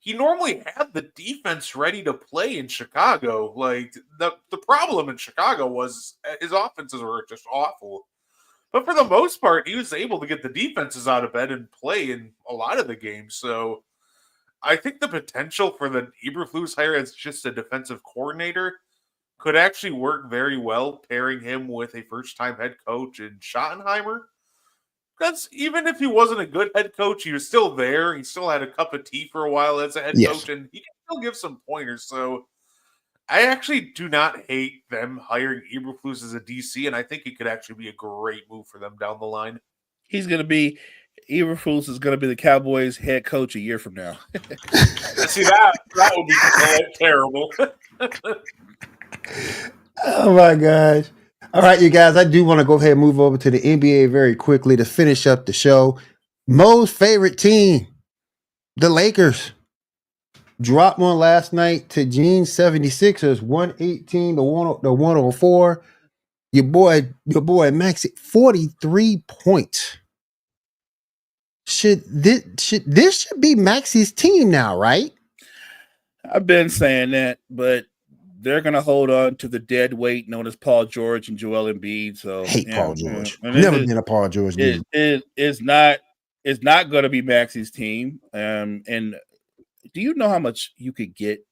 he normally had the defense ready to play in Chicago. Like the problem in Chicago was his offenses were just awful. But for the most part, he was able to get the defenses out of bed and play in a lot of the games. So I think the potential for the Eberflus hire as just a defensive coordinator could actually work very well, pairing him with a first-time head coach in Schottenheimer. Because even if he wasn't a good head coach, he was still there. He still had a cup of tea for a while as a head Yes. coach, and he can still give some pointers. So I actually do not hate them hiring Eberflus as a DC, and I think it could actually be a great move for them down the line. Eberflus is going to be the Cowboys head coach a year from now. See, that would be terrible. Oh my gosh. All right, you guys, I do want to go ahead and move over to the NBA very quickly to finish up the show. Mo's favorite team, the Lakers, dropped one last night to Gene 76ers, 118 to 104. Your boy Maxi, 43 points. This should be Maxi's team now, right? I've been saying that, but they're going to hold on to the dead weight known as Paul George and Joel Embiid. So Hate Paul George. And Never been a Paul George dude. It's not going to be Maxi's team. And do you know how much you could get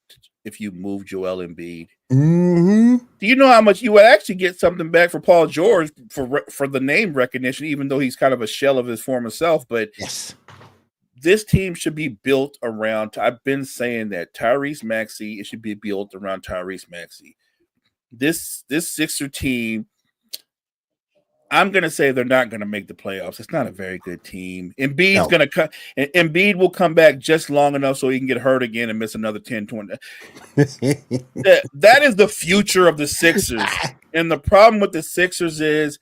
if you move Joel Embiid? Mm-hmm. Do you know how much you would actually get something back for Paul George for the name recognition, even though he's kind of a shell of his former self? But yes, this team should be built around. I've been saying that Tyrese Maxey. It should be built around Tyrese Maxey. This Sixer team, I'm going to say they're not going to make the playoffs. It's not a very good team. Embiid's going to come. Embiid will come back just long enough so he can get hurt again and miss another 10, 20. That is the future of the Sixers. And the problem with the Sixers is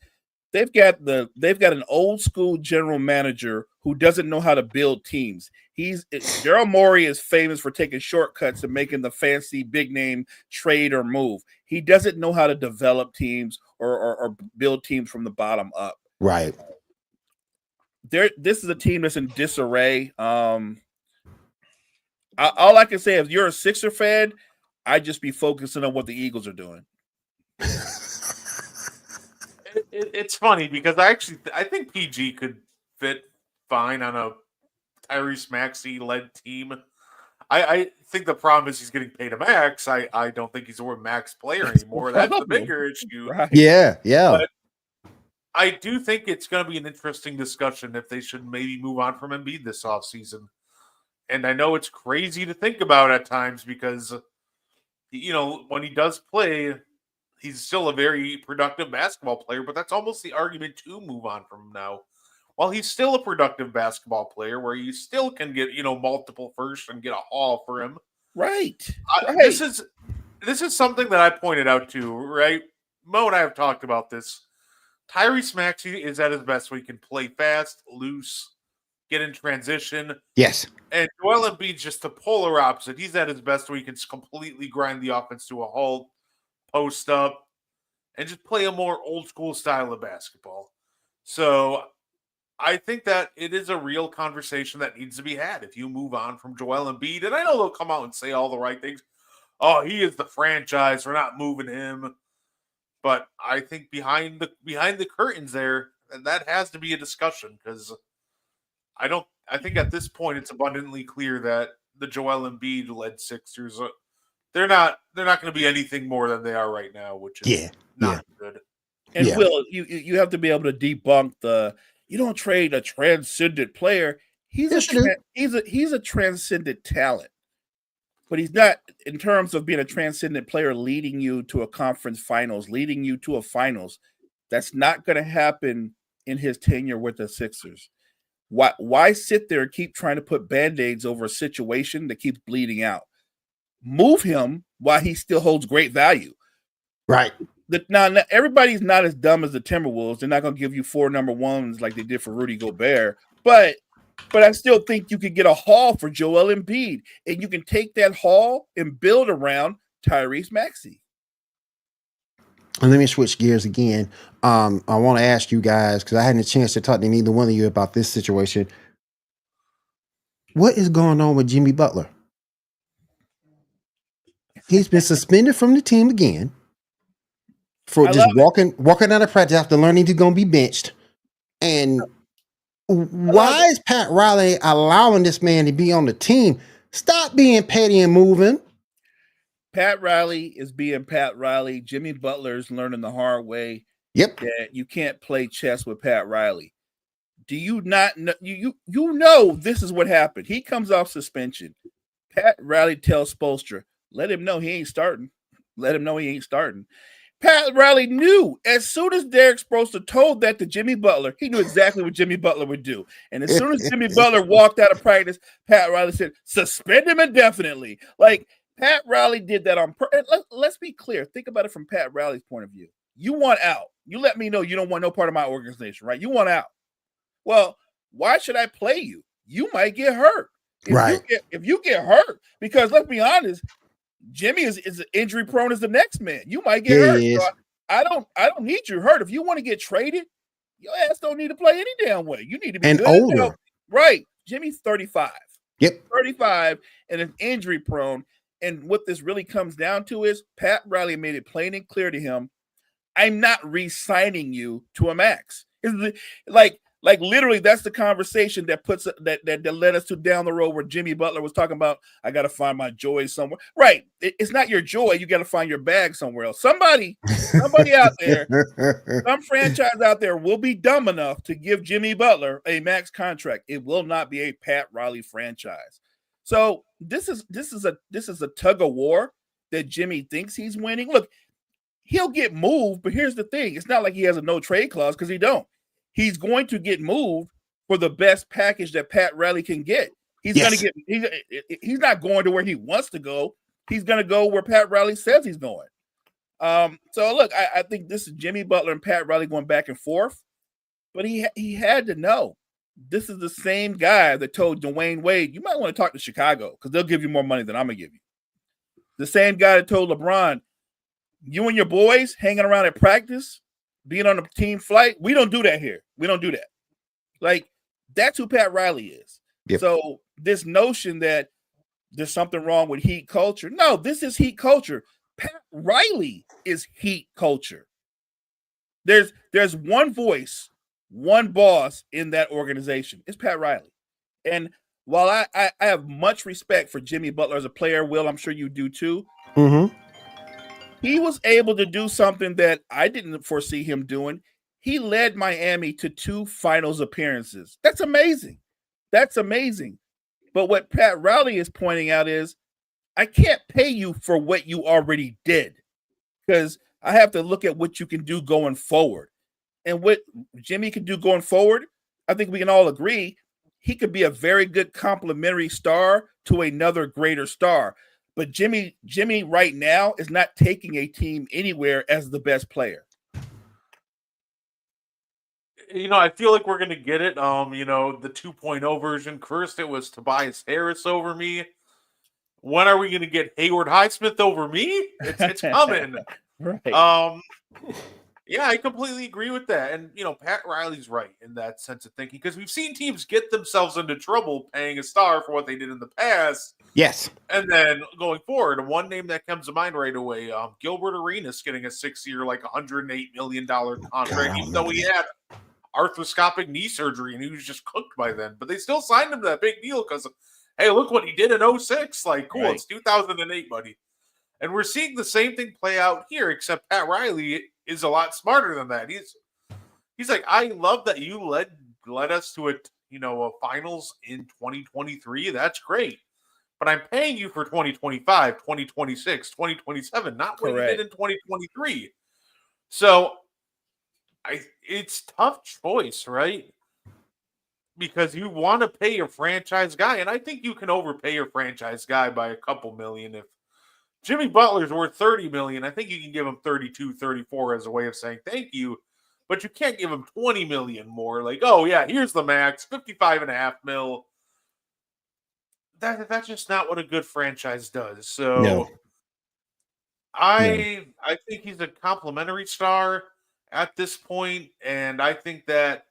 they've got an old school general manager who doesn't know how to build teams. Daryl Morey is famous for taking shortcuts and making the fancy big name trade or move. He doesn't know how to develop teams or build teams from the bottom up. Right. This is a team that's in disarray. All I can say, if you're a Sixer fan, I'd just be focusing on what the Eagles are doing. It's funny because I think PG could fit fine on a Tyrese Maxey led team. I think the problem is he's getting paid a max. I don't think he's a max player anymore. That's the bigger issue. Right. Yeah. But I do think it's going to be an interesting discussion if they should maybe move on from Embiid this offseason. And I know it's crazy to think about at times because, when he does play, he's still a very productive basketball player, but that's almost the argument to move on from him now. While he's still a productive basketball player where you still can get, multiple firsts and get a haul for him. Right. This is something that I pointed out to, right? Mo and I have talked about this. Tyrese Maxey is at his best when he can play fast, loose, get in transition. Yes. And Joel Embiid's just the polar opposite. He's at his best when he can completely grind the offense to a halt, post up, and just play a more old school style of basketball. So I think that it is a real conversation that needs to be had if you move on from Joel Embiid. And I know they'll come out and say all the right things. Oh, he is the franchise. We're not moving him. But I think behind the curtains there, that has to be a discussion because I think at this point it's abundantly clear that the Joel Embiid led Sixers, they're not going to be anything more than they are right now, which is not good. And Will, you have to be able to debunk you don't trade a transcendent player. He's a transcendent talent. But he's not, in terms of being a transcendent player, leading you to a conference finals, leading you to a finals. That's not going to happen in his tenure with the Sixers. Why sit there and keep trying to put Band-Aids over a situation that keeps bleeding out? Move him while he still holds great value. Right. Now, everybody's not as dumb as the Timberwolves. They're not going to give you 4 number ones like they did for Rudy Gobert. But I still think you could get a haul for Joel Embiid, and you can take that haul and build around Tyrese Maxey. And let me switch gears again. I want to ask you guys, because I hadn't a chance to talk to neither one of you about this situation. What is going on with Jimmy Butler? He's been suspended from the team again for just walking out of practice after learning he's going to be benched. And why is Pat Riley allowing this man to be on the team? Stop being petty and moving. Pat Riley is being Pat Riley. Jimmy Butler's learning the hard way. Yep. That you can't play chess with Pat Riley. Do you not know? You know this is what happened. He comes off suspension. Pat Riley tells Spoelstra, let him know he ain't starting. Let him know he ain't starting. Pat Riley knew as soon as Derek Spoelstra told that to Jimmy Butler, he knew exactly what Jimmy Butler would do. And as soon as Jimmy Butler walked out of practice, Pat Riley said, suspend him indefinitely. Like, Pat Riley did that on purpose. Let's be clear. Think about it from Pat Riley's point of view. You want out. You let me know you don't want no part of my organization, right? You want out. Well, why should I play you? You might get hurt. If you get hurt, because let's be honest, Jimmy is injury prone as the next man. You might get hurt. So I don't need you hurt. If you want to get traded, your ass don't need to play any damn way. You need to be good older. Right. Jimmy's 35. Yep. 35 and is injury prone. And what this really comes down to is Pat Riley made it plain and clear to him, I'm not re-signing you to a max. Like literally, that's the conversation that that led us to down the road where Jimmy Butler was talking about, I got to find my joy somewhere. Right. It's not your joy. You got to find your bag somewhere else. Somebody out there, some franchise out there will be dumb enough to give Jimmy Butler a max contract. It will not be a Pat Riley franchise. So this is a tug of war that Jimmy thinks he's winning. Look, he'll get moved, but here's the thing. It's not like he has a no trade clause because he don't. He's going to get moved for the best package that Pat Riley can get. He's not going to where he wants to go. He's going to go where Pat Riley says he's going. So look, I think this is Jimmy Butler and Pat Riley going back and forth, but he had to know this is the same guy that told Dwayne Wade, you might want to talk to Chicago because they'll give you more money than I'm gonna give you. The same guy that told LeBron, you and your boys hanging around at practice, being on a team flight, we don't do that here. We don't do that. Like, that's who Pat Riley is. Yep. So this notion that there's something wrong with Heat culture, no, this is Heat culture. Pat Riley is Heat culture. There's one voice, one boss in that organization. It's Pat Riley. And while I have much respect for Jimmy Butler as a player, Will, I'm sure you do too. Mm-hmm. He was able to do something that I didn't foresee him doing. He led Miami to 2 finals appearances. That's amazing. That's amazing. But what Pat Riley is pointing out is, I can't pay you for what you already did because I have to look at what you can do going forward. And what Jimmy can do going forward, I think we can all agree, he could be a very good complementary star to another greater star. But Jimmy right now is not taking a team anywhere as the best player. I feel like we're gonna get it. The 2.0 version. First, it was Tobias Harris over me. When are we gonna get Hayward Highsmith over me? It's coming. Right. Yeah, I completely agree with that. And Pat Riley's right in that sense of thinking because we've seen teams get themselves into trouble paying a star for what they did in the past. Yes. And then going forward, one name that comes to mind right away, Gilbert Arenas getting a 6-year, like $108 million contract, even though he had arthroscopic knee surgery and he was just cooked by then. But they still signed him to that big deal because, hey, look what he did in 2006. Like, cool, Right. It's 2008, buddy. And we're seeing the same thing play out here, except Pat Riley is a lot smarter than that. He's like, I love that you led us to a finals in 2023. That's great. But I'm paying you for 2025, 2026, 2027, not what you did in 2023. So it's tough choice, right? Because you want to pay your franchise guy, and I think you can overpay your franchise guy by a couple million. If Jimmy Butler's worth 30 million, I think you can give him 32, 34 as a way of saying thank you, but you can't give him 20 million more. Like, oh yeah, here's the max, 55.5 mil. That's just not what a good franchise does. So No. I think he's a complimentary star at this point, and I think that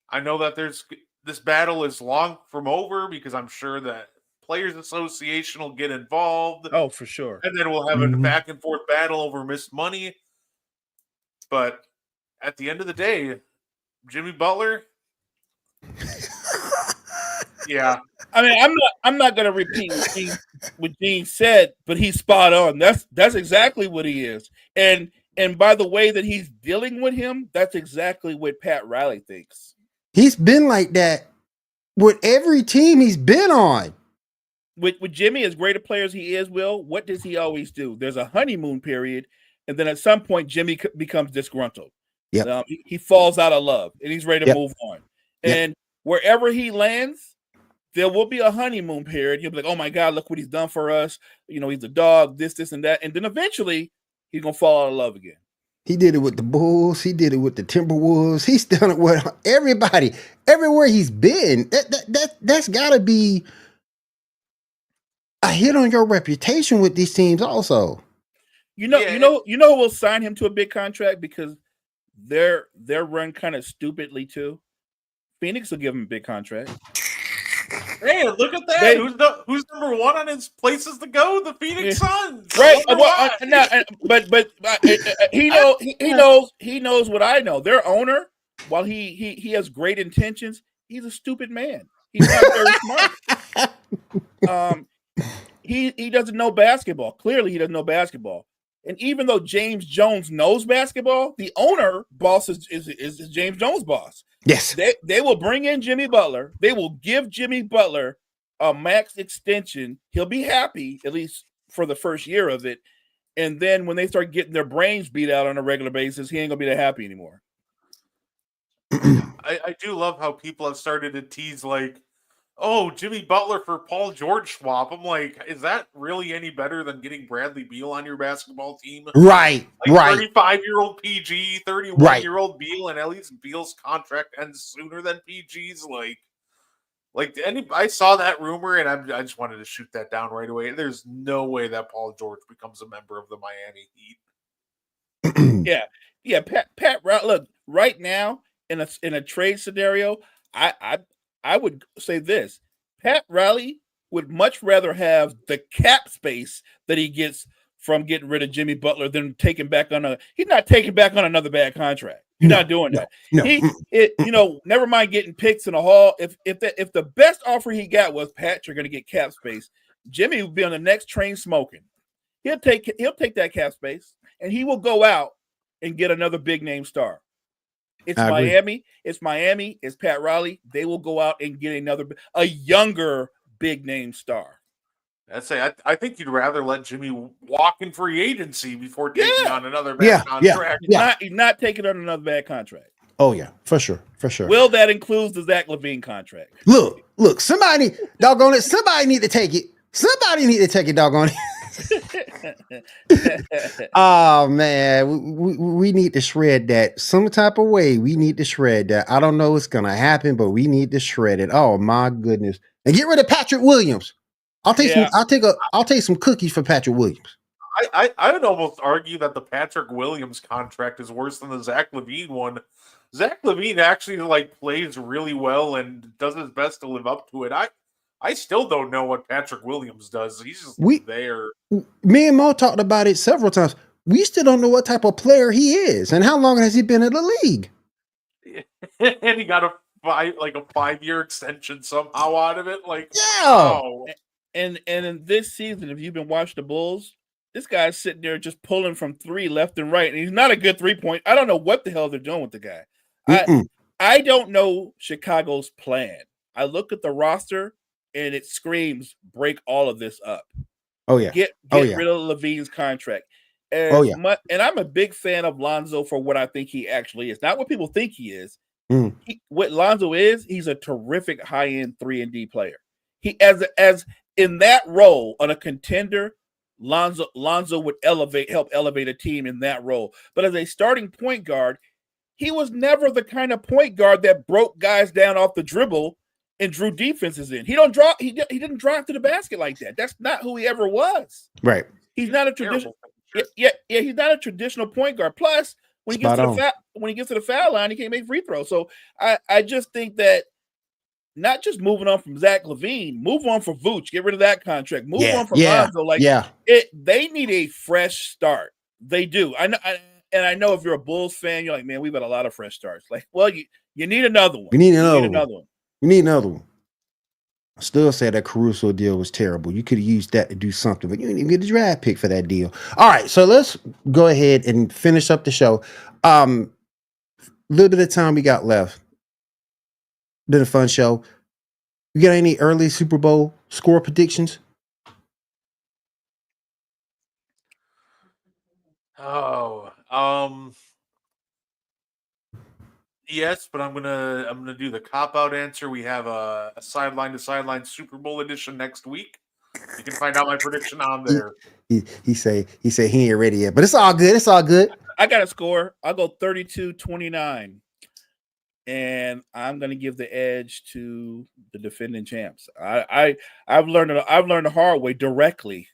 I know that this battle is long from over because I'm sure that Players Association will get involved. Oh, for sure. And then we'll have a back and forth battle over missed money. But at the end of the day, Jimmy Butler. Yeah. I mean, I'm not gonna repeat what Gene said, but he's spot on. That's exactly what he is. And by the way that he's dealing with him, that's exactly what Pat Riley thinks. He's been like that with every team he's been on. With Jimmy, as great a player as he is, Will, what does he always do? There's a honeymoon period, and then at some point, Jimmy becomes disgruntled. Yeah, he falls out of love, and he's ready to move on. And wherever he lands, there will be a honeymoon period. He'll be like, "Oh my God, look what he's done for us! He's a dog, this, and that." And then eventually, he's gonna fall out of love again. He did it with the Bulls. He did it with the Timberwolves. He's done it with everybody, everywhere he's been. That's got to be a hit on your reputation with these teams, also. You know who will sign him to a big contract because they're run kind of stupidly too. Phoenix will give him a big contract. Hey, look at that! Who's number one on his places to go? The Phoenix Suns, right? He knows what I know. Their owner, while he has great intentions, he's a stupid man. He's not very smart. He doesn't know basketball. Clearly, he doesn't know basketball. And even though James Jones knows basketball, the owner boss is James Jones' boss. Yes. They will bring in Jimmy Butler. They will give Jimmy Butler a max extension. He'll be happy, at least for the first year of it. And then when they start getting their brains beat out on a regular basis, he ain't going to be that happy anymore. I do love how people have started to tease, like, oh, Jimmy Butler for Paul George swap. I'm like, is that really any better than getting Bradley Beal on your basketball team? Right, Like right, 35-year-old PG, right. 31-year-old Beal, and at least Beal's contract ends sooner than PG's. I saw that rumor and I just wanted to shoot that down right away. There's no way that Paul George becomes a member of the Miami Heat. Yeah. Pat. Look, right now in a trade scenario, I would say this: Pat Riley would much rather have the cap space that he gets from getting rid of Jimmy Butler than taking back on a. He's not taking back on another bad contract. You're not doing that. Never mind getting picks in a haul. If the best offer he got was Pat, you're going to get cap space. Jimmy would be on the next train smoking. He'll take that cap space and he will go out and get another big name star. It's Miami. It's Miami. It's Pat Riley. They will go out and get a younger big name star. I think you'd rather let Jimmy walk in free agency before taking on another bad contract. He's not taking on another bad contract. Oh yeah, for sure. Will that includes the Zach LaVine contract? Look, somebody need to take it. Somebody need to take it, doggone it. Oh man, we need to shred that some type of way. We need to shred that. I don't know what's gonna happen, but we need to shred it. Oh my goodness, and get rid of Patrick Williams. I'll take some cookies for Patrick Williams. I would almost argue that the Patrick Williams contract is worse than the Zach LaVine one. Zach LaVine actually plays really well and does his best to live up to it. I still don't know what Patrick Williams does. He's just there. Me and Mo talked about it several times. We still don't know what type of player he is and how long has he been in the league. And he got a 5-year extension somehow out of it. And in this season, if you've been watching the Bulls, this guy's sitting there just pulling from three left and right, and he's not a good 3-point. I don't know what the hell they're doing with the guy. I don't know Chicago's plan. I look at the roster, and it screams break all of this up. Oh yeah, get rid of LaVine's contract. And I'm a big fan of Lonzo for what I think he actually is, not what people think he is. What Lonzo is, he's a terrific high-end 3-and-D player. He as in that role on a contender, Lonzo would help elevate a team in that role. But as a starting point guard, he was never the kind of point guard that broke guys down off the dribble and drew defenses in. He didn't drive to the basket like that. That's not who he ever was. Right. He's not a traditional. Yeah. He's not a traditional point guard. Plus, when he gets to the foul line, he can't make free throws. So I just think that not just moving on from Zach LaVine, move on for Vooch, get rid of that contract, move on from Lonzo. They need a fresh start. They do. I know if you're a Bulls fan, you're like, man, we've got a lot of fresh starts. You need another one. We need another one. I still say that Caruso deal was terrible. You could have used that to do something, but you didn't even get a draft pick for that deal. All right, so let's go ahead and finish up the show. Little bit of time we got left. Been a fun show. You got any early Super Bowl score predictions? Yes, but I'm gonna do the cop-out answer. We have a sideline to sideline Super Bowl edition next week. You can find out my prediction on there. He say he ain't ready yet, but it's all good. It's all good. I got a score. I'll go 32-29. And I'm going to give the edge to the defending champs. I've learned the hard way directly.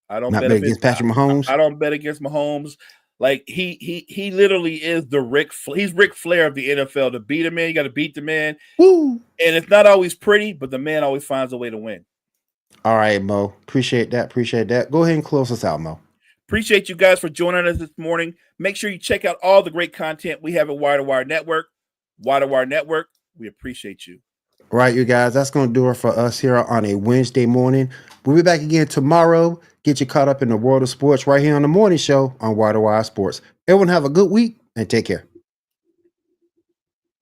I don't bet against Patrick Mahomes. I don't bet against Mahomes. Like he literally is he's Ric Flair of the NFL. To beat a man, you got to beat the man. Woo! And it's not always pretty, but the man always finds a way to win. All right, Mo. Appreciate that. Go ahead and close us out, Mo. Appreciate you guys for joining us this morning. Make sure you check out all the great content we have at Wire to Wire Network. Wire to Wire Network, we appreciate you. All right, you guys, that's going to do it for us here on a Wednesday morning. We'll be back again tomorrow. Get you caught up in the world of sports right here on the morning show on Wire to Wire Sports. Everyone have a good week and take care.